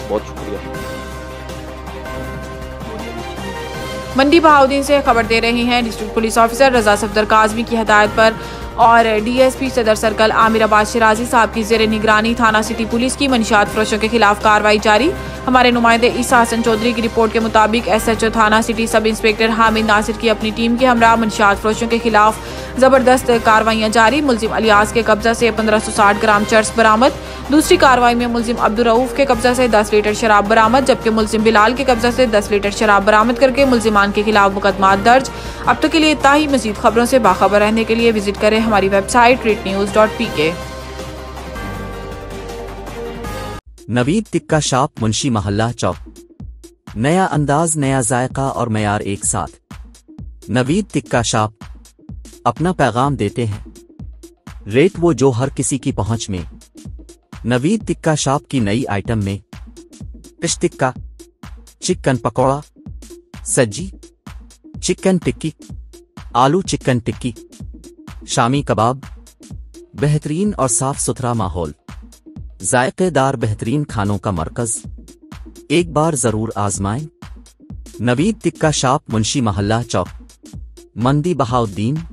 बहुत शुक्रिया। मंडी बहाउद्दीन से खबर दे रहे हैं डिस्ट्रिक्ट पुलिस ऑफिसर रजा सफदर काजमी की हदायत पर और डीएसपी सदर सर्कल आमिराबाद शिराजी साहब की जेर निगरानी थाना सिटी पुलिस की मंशियात फरोशों के खिलाफ कार्रवाई जारी। हमारे नुमाइंदे ईसा हसन चौधरी की रिपोर्ट के मुताबिक एसएचओ थाना city sub inspector Hamid Nasir की अपनी टीम के हमरा मंशियात फरोशों के खिलाफ जबरदस्त कार्रवाइयां जारी। मुलजिम अलियास के कब्जा से 1560 ग्राम चर्स बरामद। दूसरी कार्रवाई में मुलजिम अब्दुल रऊफ के कब्जा से 10 लीटर शराब बरामद, जबकि मुलजिम बिलाल के कब्जा से 10 लीटर शराब बरामद करके मुलजिमान के खिलाफ मुकदमा दर्ज। अब तक के लिए इतना ही। मजीद खबरों से बाखबर रहने के लिए विजिट करें हमारी website readnews.pk। Naveed tikka shop Munshi मोहल्ला चौक, नया अंदाज नया जायका और मयार एक साथ। नवीद टिक्का शॉप अपना पैगाम देते हैं, रेट वो जो हर किसी की पहुंच में। नवीद टिक्का शॉप की नई आइटम में फिश टिक्का, चिकन पकौड़ा, सज्जी, चिकन टिक्की, आलू चिकन टिक्की, शामी कबाब, बेहतरीन और साफ सुथरा माहौल, जायकेदार बेहतरीन खानों का मरकज, एक बार जरूर आजमाएं। नवीद टिक्का शॉप मुंशी मोहल्ला चौक, मंडी बहाउद्दीन।